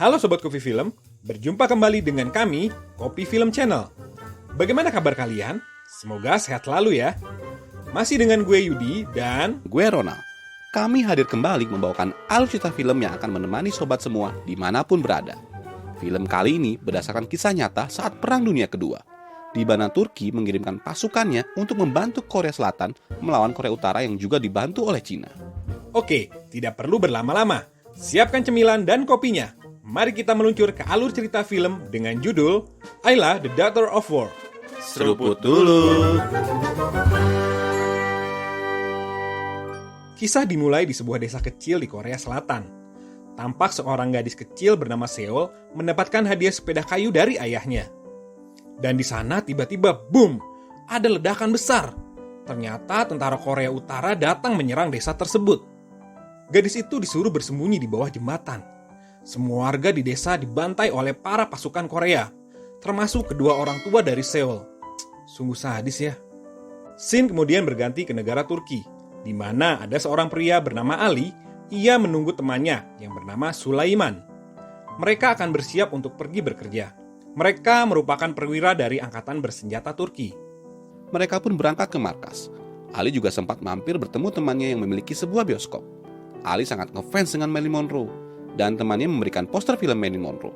Halo Sobat Kopi Film, berjumpa kembali dengan kami, Kopi Film Channel. Bagaimana kabar kalian? Semoga sehat selalu ya. Masih dengan gue Yudi dan gue Ronald. Kami hadir kembali membawakan alur cerita film yang akan menemani sobat semua dimanapun berada. Film kali ini berdasarkan kisah nyata saat Perang Dunia Kedua, di mana Turki mengirimkan pasukannya untuk membantu Korea Selatan melawan Korea Utara yang juga dibantu oleh Cina. Oke, tidak perlu berlama-lama. Siapkan cemilan dan kopinya. Mari kita meluncur ke alur cerita film dengan judul Ayla, The Daughter of War. Seruput dulu. Kisah dimulai di sebuah desa kecil di Korea Selatan. Tampak seorang gadis kecil bernama Seol mendapatkan hadiah sepeda kayu dari ayahnya. Dan di sana tiba-tiba boom, ada ledakan besar. Ternyata tentara Korea Utara datang menyerang desa tersebut. Gadis itu disuruh bersembunyi di bawah jembatan. Semua warga di desa dibantai oleh para pasukan Korea, termasuk kedua orang tua dari Seol. Sungguh sadis ya. Scene kemudian berganti ke negara Turki, di mana ada seorang pria bernama Ali. Ia menunggu temannya yang bernama Sulaiman. Mereka akan bersiap untuk pergi bekerja. Mereka merupakan perwira dari angkatan bersenjata Turki. Mereka pun berangkat ke markas. Ali juga sempat mampir bertemu temannya yang memiliki sebuah bioskop. Ali sangat ngefans dengan Marilyn Monroe, dan temannya memberikan poster film Marilyn Monroe.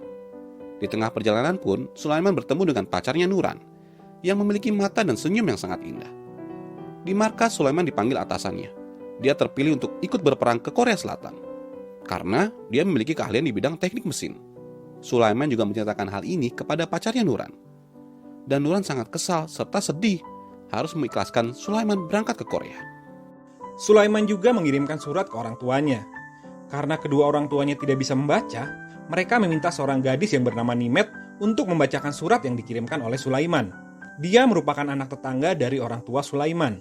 Di tengah perjalanan pun, Sulaiman bertemu dengan pacarnya Nuran, yang memiliki mata dan senyum yang sangat indah. Di markas, Sulaiman dipanggil atasannya. Dia terpilih untuk ikut berperang ke Korea Selatan, karena dia memiliki keahlian di bidang teknik mesin. Sulaiman juga menceritakan hal ini kepada pacarnya Nuran. Dan Nuran sangat kesal serta sedih harus mengikhlaskan Sulaiman berangkat ke Korea. Sulaiman juga mengirimkan surat ke orang tuanya. Karena kedua orang tuanya tidak bisa membaca, mereka meminta seorang gadis yang bernama Nimet untuk membacakan surat yang dikirimkan oleh Sulaiman. Dia merupakan anak tetangga dari orang tua Sulaiman.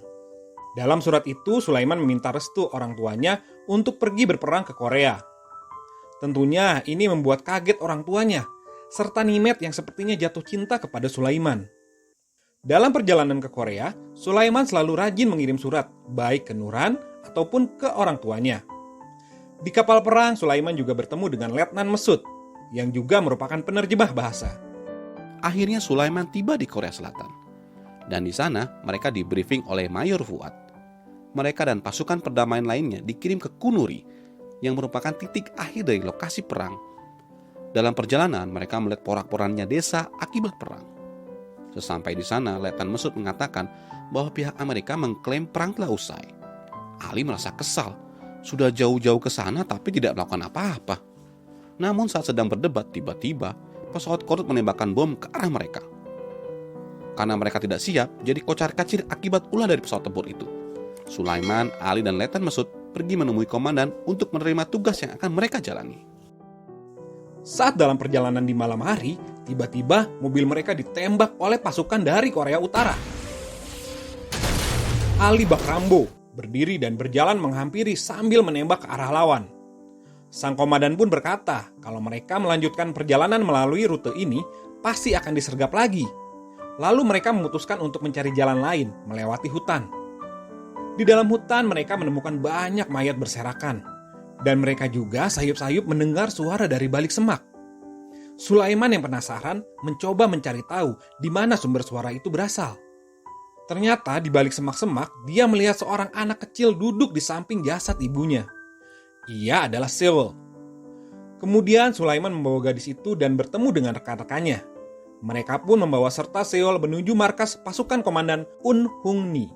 Dalam surat itu, Sulaiman meminta restu orang tuanya untuk pergi berperang ke Korea. Tentunya ini membuat kaget orang tuanya, serta Nimet yang sepertinya jatuh cinta kepada Sulaiman. Dalam perjalanan ke Korea, Sulaiman selalu rajin mengirim surat, baik ke Nuran ataupun ke orang tuanya. Di kapal perang, Sulaiman juga bertemu dengan Letnan Mesut, yang juga merupakan penerjemah bahasa. Akhirnya Sulaiman tiba di Korea Selatan. Dan di sana, mereka di-briefing oleh Mayor Fuad. Mereka dan pasukan perdamaian lainnya dikirim ke Kunuri, yang merupakan titik akhir dari lokasi perang. Dalam perjalanan, mereka melihat porak-porandanya desa akibat perang. Sesampai di sana, Letnan Mesut mengatakan bahwa pihak Amerika mengklaim perang telah usai. Ali merasa kesal. Sudah jauh-jauh ke sana tapi tidak melakukan apa-apa. Namun saat sedang berdebat, tiba-tiba pesawat Korut menembakkan bom ke arah mereka. Karena mereka tidak siap, jadi kocar-kacir akibat ulah dari pesawat tempur itu. Sulaiman, Ali, dan Letnan Mesut pergi menemui komandan untuk menerima tugas yang akan mereka jalani. Saat dalam perjalanan di malam hari, tiba-tiba mobil mereka ditembak oleh pasukan dari Korea Utara. Ali bak Rambo berdiri dan berjalan menghampiri sambil menembak ke arah lawan. Sang komandan pun berkata kalau mereka melanjutkan perjalanan melalui rute ini pasti akan disergap lagi. Lalu mereka memutuskan untuk mencari jalan lain melewati hutan. Di dalam hutan mereka menemukan banyak mayat berserakan. Dan mereka juga sayup-sayup mendengar suara dari balik semak. Sulaiman yang penasaran mencoba mencari tahu di mana sumber suara itu berasal. Ternyata di balik semak-semak dia melihat seorang anak kecil duduk di samping jasad ibunya. Ia adalah Seol. Kemudian Sulaiman membawa gadis itu dan bertemu dengan rekan-rekannya. Mereka pun membawa serta Seol menuju markas pasukan komandan Un Hung Ni.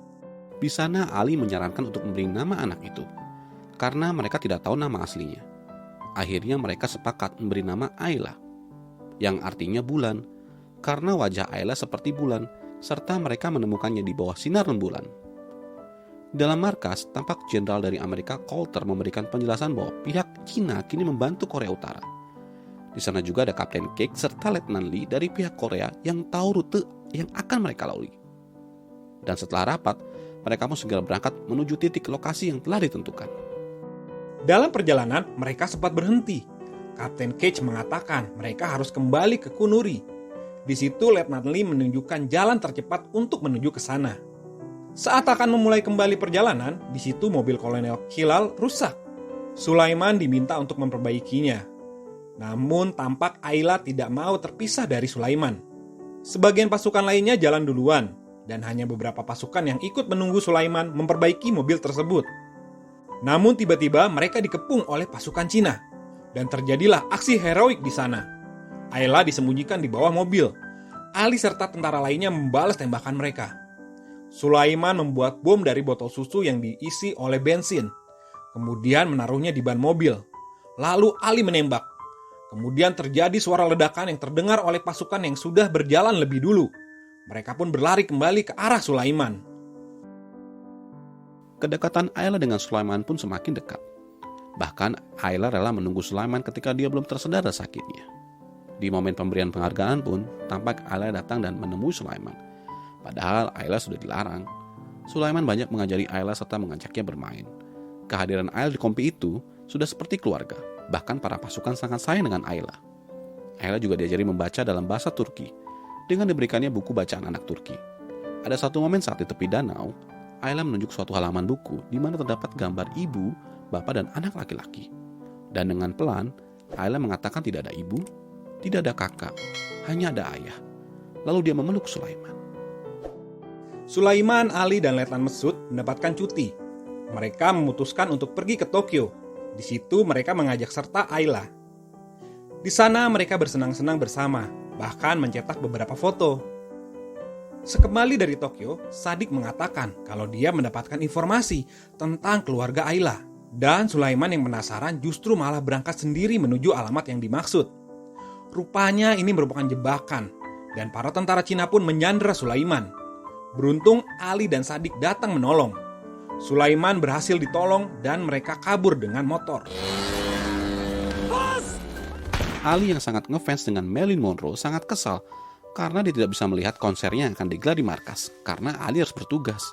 Di sana Ali menyarankan untuk memberi nama anak itu, karena mereka tidak tahu nama aslinya. Akhirnya mereka sepakat memberi nama Ayla, yang artinya bulan, karena wajah Ayla seperti bulan, serta mereka menemukannya di bawah sinar rembulan. Dalam markas, tampak jenderal dari Amerika Coulter memberikan penjelasan bahwa pihak Cina kini membantu Korea Utara. Di sana juga ada Kapten Cake serta Letnan Lee dari pihak Korea yang tahu rute yang akan mereka lalui. Dan setelah rapat, mereka pun segera berangkat menuju titik lokasi yang telah ditentukan. Dalam perjalanan, mereka sempat berhenti. Kapten Cage mengatakan mereka harus kembali ke Kunuri. Di situ Letnan Lee menunjukkan jalan tercepat untuk menuju ke sana. Saat akan memulai kembali perjalanan, di situ mobil Kolonel Hilal rusak. Sulaiman diminta untuk memperbaikinya. Namun tampak Ayla tidak mau terpisah dari Sulaiman. Sebagian pasukan lainnya jalan duluan, dan hanya beberapa pasukan yang ikut menunggu Sulaiman memperbaiki mobil tersebut. Namun tiba-tiba mereka dikepung oleh pasukan Cina, dan terjadilah aksi heroik di sana. Ayla disembunyikan di bawah mobil. Ali serta tentara lainnya membalas tembakan mereka. Sulaiman membuat bom dari botol susu yang diisi oleh bensin, kemudian menaruhnya di ban mobil. Lalu Ali menembak. Kemudian terjadi suara ledakan yang terdengar oleh pasukan yang sudah berjalan lebih dulu. Mereka pun berlari kembali ke arah Sulaiman. Kedekatan Ayla dengan Sulaiman pun semakin dekat. Bahkan Ayla rela menunggu Sulaiman ketika dia belum tersedar sakitnya. Di momen pemberian penghargaan pun, tampak Ayla datang dan menemui Sulaiman. Padahal Ayla sudah dilarang. Sulaiman banyak mengajari Ayla serta mengajaknya bermain. Kehadiran Ayla di kompi itu sudah seperti keluarga. Bahkan para pasukan sangat sayang dengan Ayla. Ayla juga diajari membaca dalam bahasa Turki dengan diberikannya buku bacaan anak Turki. Ada satu momen saat di tepi danau, Ayla menunjuk suatu halaman buku di mana terdapat gambar ibu, bapak, dan anak laki-laki. Dan dengan pelan, Ayla mengatakan tidak ada ibu, tidak ada kakak, hanya ada ayah. Lalu dia memeluk Sulaiman. Sulaiman, Ali, dan Letnan Mesut mendapatkan cuti. Mereka memutuskan untuk pergi ke Tokyo. Di situ mereka mengajak serta Ayla. Di sana mereka bersenang-senang bersama, bahkan mencetak beberapa foto. Sekembali dari Tokyo, Sadik mengatakan kalau dia mendapatkan informasi tentang keluarga Ayla. Dan Sulaiman yang penasaran justru malah berangkat sendiri menuju alamat yang dimaksud. Rupanya ini merupakan jebakan, dan para tentara Cina pun menyandera Sulaiman. Beruntung Ali dan Sadik datang menolong. Sulaiman berhasil ditolong dan mereka kabur dengan motor. Ali yang sangat ngefans dengan Marilyn Monroe sangat kesal karena dia tidak bisa melihat konsernya yang akan digelar di markas karena Ali harus bertugas.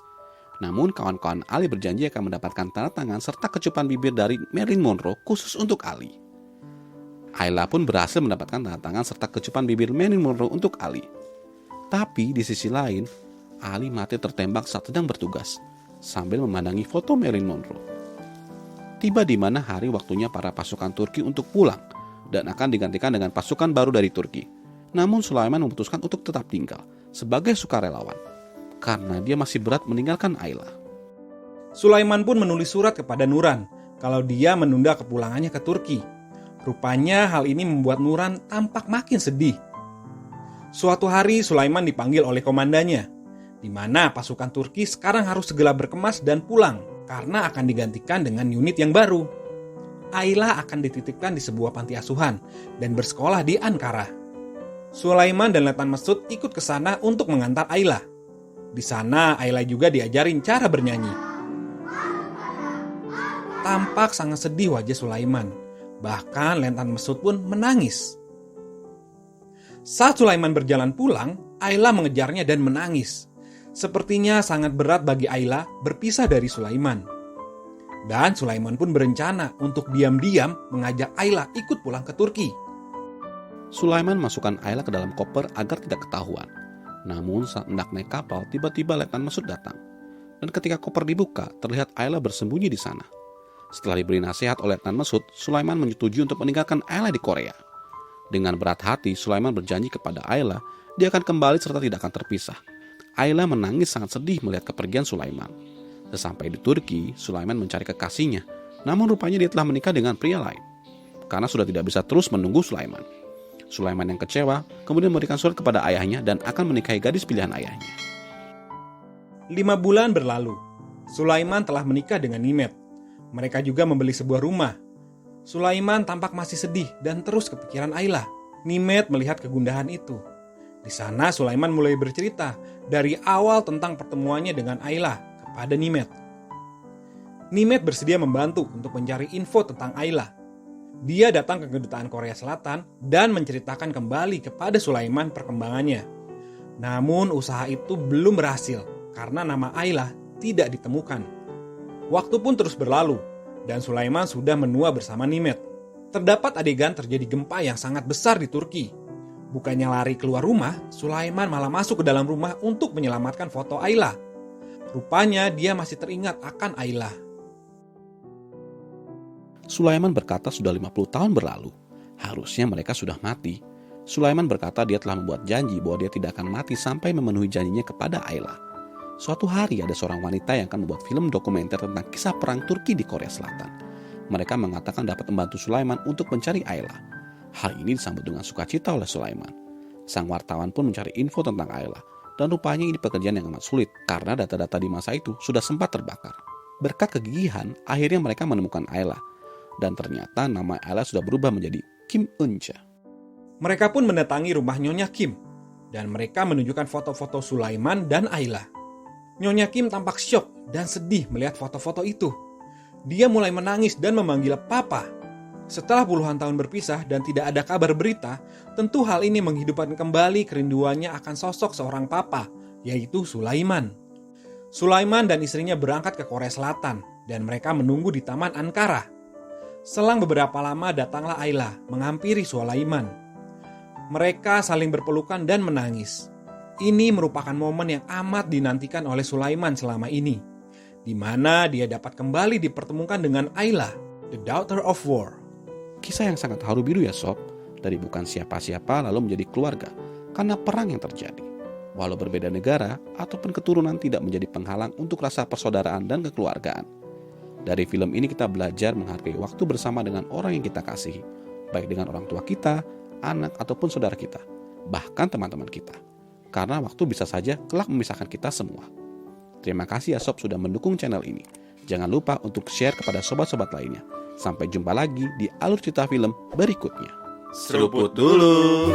Namun kawan-kawan Ali berjanji akan mendapatkan tanda tangan serta kecupan bibir dari Marilyn Monroe khusus untuk Ali. Ayla pun berhasil mendapatkan tanda tangan serta kecupan bibir Marilyn Monroe untuk Ali. Tapi di sisi lain, Ali mati tertembak saat sedang bertugas sambil memandangi foto Marilyn Monroe. Tiba di mana hari waktunya para pasukan Turki untuk pulang dan akan digantikan dengan pasukan baru dari Turki. Namun Sulaiman memutuskan untuk tetap tinggal sebagai sukarelawan karena dia masih berat meninggalkan Ayla. Sulaiman pun menulis surat kepada Nuran kalau dia menunda kepulangannya ke Turki. Rupanya hal ini membuat Nuran tampak makin sedih. Suatu hari Sulaiman dipanggil oleh komandannya, di mana pasukan Turki sekarang harus segera berkemas dan pulang karena akan digantikan dengan unit yang baru. Ayla akan dititipkan di sebuah panti asuhan dan bersekolah di Ankara. Sulaiman dan Letnan Mesut ikut ke sana untuk mengantar Ayla. Di sana Ayla juga diajarin cara bernyanyi. Tampak sangat sedih wajah Sulaiman. Bahkan Letnan Mesut pun menangis. Saat Sulaiman berjalan pulang, Ayla mengejarnya dan menangis. Sepertinya sangat berat bagi Ayla berpisah dari Sulaiman. Dan Sulaiman pun berencana untuk diam-diam mengajak Ayla ikut pulang ke Turki. Sulaiman masukkan Ayla ke dalam koper agar tidak ketahuan. Namun saat hendak naik kapal, tiba-tiba Letnan Mesut datang. Dan ketika koper dibuka, terlihat Ayla bersembunyi di sana. Setelah diberi nasihat oleh Letnan Mesut, Sulaiman menyetujui untuk meninggalkan Ayla di Korea. Dengan berat hati, Sulaiman berjanji kepada Ayla dia akan kembali serta tidak akan terpisah. Ayla menangis sangat sedih melihat kepergian Sulaiman. Sesampai di Turki, Sulaiman mencari kekasihnya. Namun rupanya dia telah menikah dengan pria lain. Karena sudah tidak bisa terus menunggu Sulaiman. Sulaiman yang kecewa, kemudian memberikan surat kepada ayahnya dan akan menikahi gadis pilihan ayahnya. 5 bulan berlalu. Sulaiman telah menikah dengan Nimet. Mereka juga membeli sebuah rumah. Sulaiman tampak masih sedih dan terus kepikiran Ayla. Nimet melihat kegundahan itu. Di sana Sulaiman mulai bercerita dari awal tentang pertemuannya dengan Ayla kepada Nimet. Nimet bersedia membantu untuk mencari info tentang Ayla. Dia datang ke kedutaan Korea Selatan dan menceritakan kembali kepada Sulaiman perkembangannya. Namun usaha itu belum berhasil karena nama Ayla tidak ditemukan. Waktu pun terus berlalu dan Sulaiman sudah menua bersama Nimet. Terdapat adegan terjadi gempa yang sangat besar di Turki. Bukannya lari keluar rumah, Sulaiman malah masuk ke dalam rumah untuk menyelamatkan foto Ayla. Rupanya dia masih teringat akan Ayla. Sulaiman berkata sudah 50 tahun berlalu. Harusnya mereka sudah mati. Sulaiman berkata dia telah membuat janji bahwa dia tidak akan mati sampai memenuhi janjinya kepada Ayla. Suatu hari ada seorang wanita yang akan membuat film dokumenter tentang kisah perang Turki di Korea Selatan. Mereka mengatakan dapat membantu Sulaiman untuk mencari Ayla. Hal ini disambut dengan sukacita oleh Sulaiman. Sang wartawan pun mencari info tentang Ayla. Dan rupanya ini pekerjaan yang amat sulit karena data-data di masa itu sudah sempat terbakar. Berkat kegigihan, akhirnya mereka menemukan Ayla. Dan ternyata nama Ayla sudah berubah menjadi Kim Eun-ja. Mereka pun mendatangi rumah Nyonya Kim, dan mereka menunjukkan foto-foto Sulaiman dan Ayla. Nyonya Kim tampak syok dan sedih melihat foto-foto itu. Dia mulai menangis dan memanggil Papa. Setelah puluhan tahun berpisah dan tidak ada kabar berita, tentu hal ini menghidupkan kembali kerinduannya akan sosok seorang papa, yaitu Sulaiman. Sulaiman dan istrinya berangkat ke Korea Selatan, dan mereka menunggu di Taman Ankara. Selang beberapa lama datanglah Ayla menghampiri Sulaiman. Mereka saling berpelukan dan menangis. Ini merupakan momen yang amat dinantikan oleh Sulaiman selama ini, di mana dia dapat kembali dipertemukan dengan Ayla, the daughter of war. Kisah yang sangat haru biru ya sob, dari bukan siapa-siapa lalu menjadi keluarga karena perang yang terjadi. Walau berbeda negara ataupun keturunan tidak menjadi penghalang untuk rasa persaudaraan dan kekeluargaan. Dari film ini kita belajar menghargai waktu bersama dengan orang yang kita kasihi, baik dengan orang tua kita, anak ataupun saudara kita, bahkan teman-teman kita. Karena waktu bisa saja kelak memisahkan kita semua. Terima kasih ya sob sudah mendukung channel ini. Jangan lupa untuk share kepada sobat-sobat lainnya. Sampai jumpa lagi di alur cerita film berikutnya. Seruput dulu.